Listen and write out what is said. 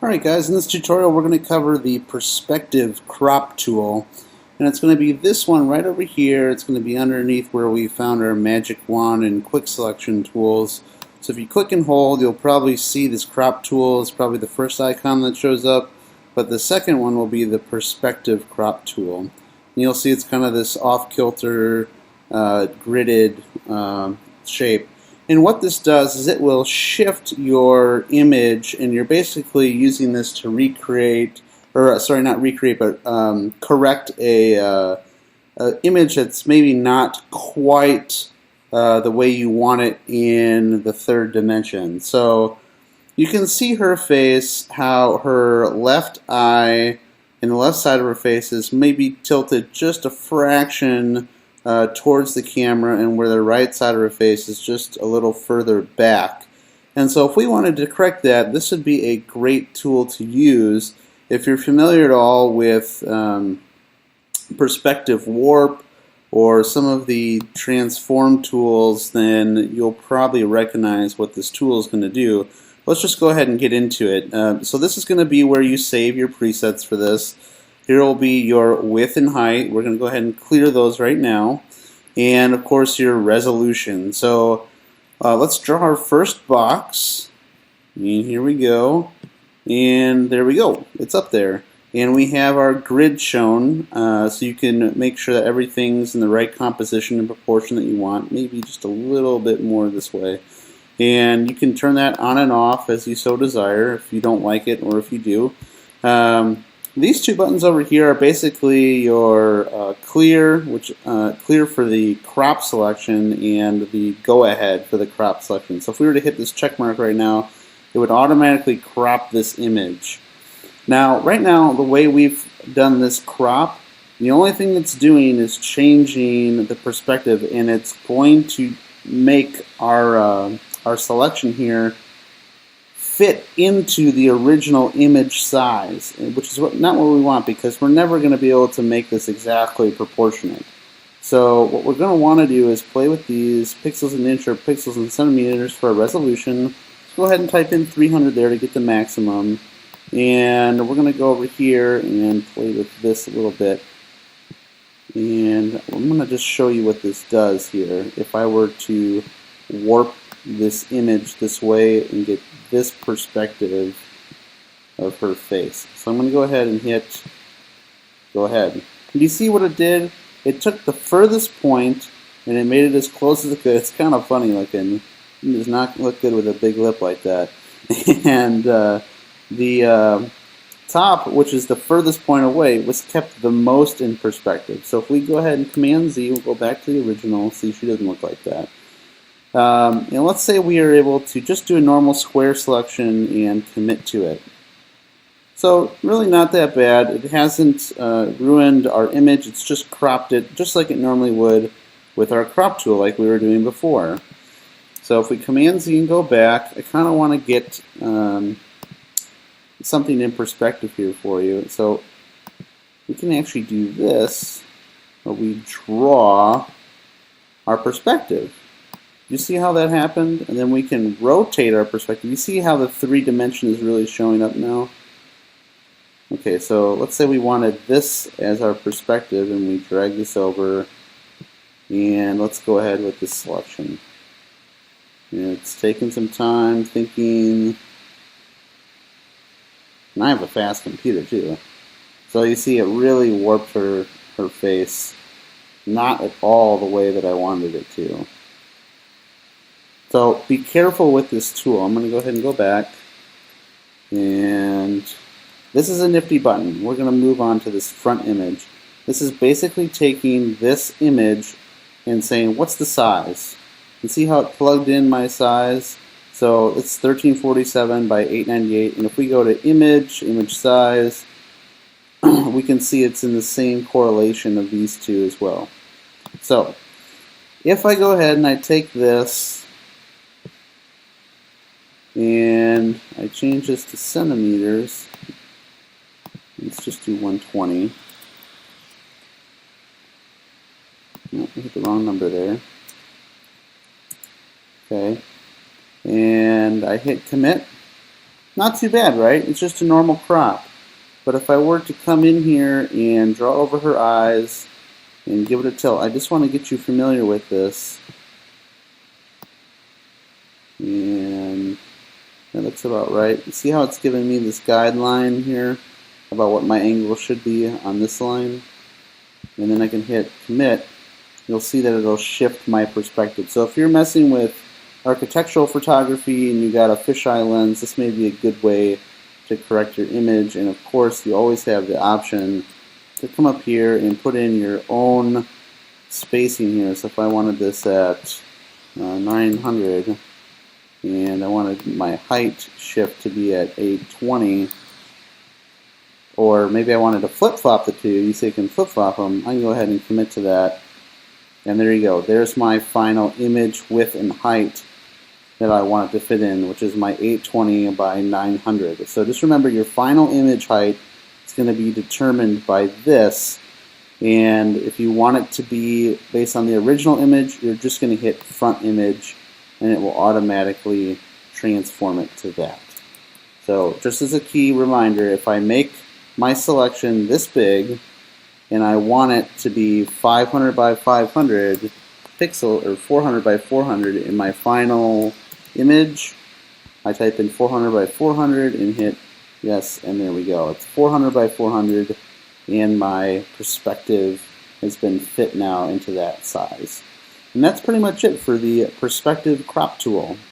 Alright guys, in this tutorial we're going to cover the perspective crop tool, and it's going to be this one right over here. It's going to be underneath where we found our magic wand and quick selection tools. So if you click and hold, you'll probably see this crop tool. It's probably the first icon that shows up, but the second one will be the perspective crop tool. And you'll see it's kind of this off-kilter gridded shape. And what this does is it will shift your image, and you're basically using this to recreate, or sorry, not recreate, but correct a image that's maybe not quite the way you want it in the third dimension. So you can see her face, how her left eye and the left side of her face is maybe tilted just a fraction towards the camera, and where the right side of her face is just a little further back. And so if we wanted to correct that, this would be a great tool to use. If you're familiar at all with perspective warp or some of the transform tools, then you'll probably recognize what this tool is going to do. Let's just go ahead and get into it. So this is going to be where you save your presets for this. Here will be your width and height. We're going to go ahead and clear those right now. And of course your resolution. So let's draw our first box. And here we go. And there we go. It's up there. And we have our grid shown, so you can make sure that everything's in the right composition and proportion that you want. Maybe just a little bit more this way. And you can turn that on and off as you so desire if you don't like it or if you do. These two buttons over here are basically your clear, which clear for the crop selection, and the go ahead for the crop selection. So if we were to hit this check mark right now, it would automatically crop this image. Now, right now, the way we've done this crop, the only thing it's doing is changing the perspective, and it's going to make our selection here fit into the original image size, which is not what we want, because we're never going to be able to make this exactly proportionate. So what we're going to want to do is play with these pixels in inch or pixels in centimeters for a resolution. Go ahead and type in 300 there to get the maximum. And we're going to go over here and play with this a little bit. And I'm going to just show you what this does here. If I were to warp this image this way and get this perspective of her face. So I'm going to go ahead and hit go ahead. And you see what it did? It took the furthest point and it made it as close as it could. It's kind of funny looking. It does not look good with a big lip like that. And the top, which is the furthest point away, was kept the most in perspective. So if we go ahead and Command Z, we'll go back to the original. See, she doesn't look like that. And let's say we are able to just do a normal square selection and commit to it. So really not that bad. It hasn't ruined our image. It's just cropped it just like it normally would with our crop tool like we were doing before. So if we Command Z and go back, I kind of want to get something in perspective here for you. So we can actually do this, where we draw our perspective. You see how that happened? And then we can rotate our perspective. You see how the 3-dimension is really showing up now? Okay, so let's say we wanted this as our perspective, and we drag this over, and let's go ahead with this selection. It's taking some time thinking, and I have a fast computer too. So you see it really warped her face, not at all the way that I wanted it to. So be careful with this tool. I'm going to go ahead and go back. And this is a nifty button. We're going to move on to this front image. This is basically taking this image and saying, what's the size? You see how it plugged in my size? So it's 1347 by 898. And if we go to image size, we can see it's in the same correlation of these two as well. So if I go ahead and I take this, and I change this to centimeters. Let's just do 120. No, I hit the wrong number there. Okay. And I hit commit. Not too bad, right? It's just a normal crop. But if I were to come in here and draw over her eyes and give it a tilt, I just want to get you familiar with this. And that looks about right. See how it's giving me this guideline here about what my angle should be on this line? And then I can hit commit. You'll see that it'll shift my perspective. So if you're messing with architectural photography and you got a fisheye lens, this may be a good way to correct your image. And of course, you always have the option to come up here and put in your own spacing here. So if I wanted this at 900 and I wanted my height shift to be at 820, or maybe I wanted to flip-flop the two, you say you can flip-flop them, I can go ahead and commit to that. And there you go. There's my final image width and height that I want it to fit in, which is my 820 by 900. So just remember, your final image height is going to be determined by this. And if you want it to be based on the original image, you're just going to hit front image, and it will automatically transform it to that. So just as a key reminder, if I make my selection this big, and I want it to be 500 by 500 pixel, or 400 by 400 in my final image, I type in 400 by 400 and hit yes, and there we go. It's 400 by 400, and my perspective has been fit now into that size. And that's pretty much it for the perspective crop tool.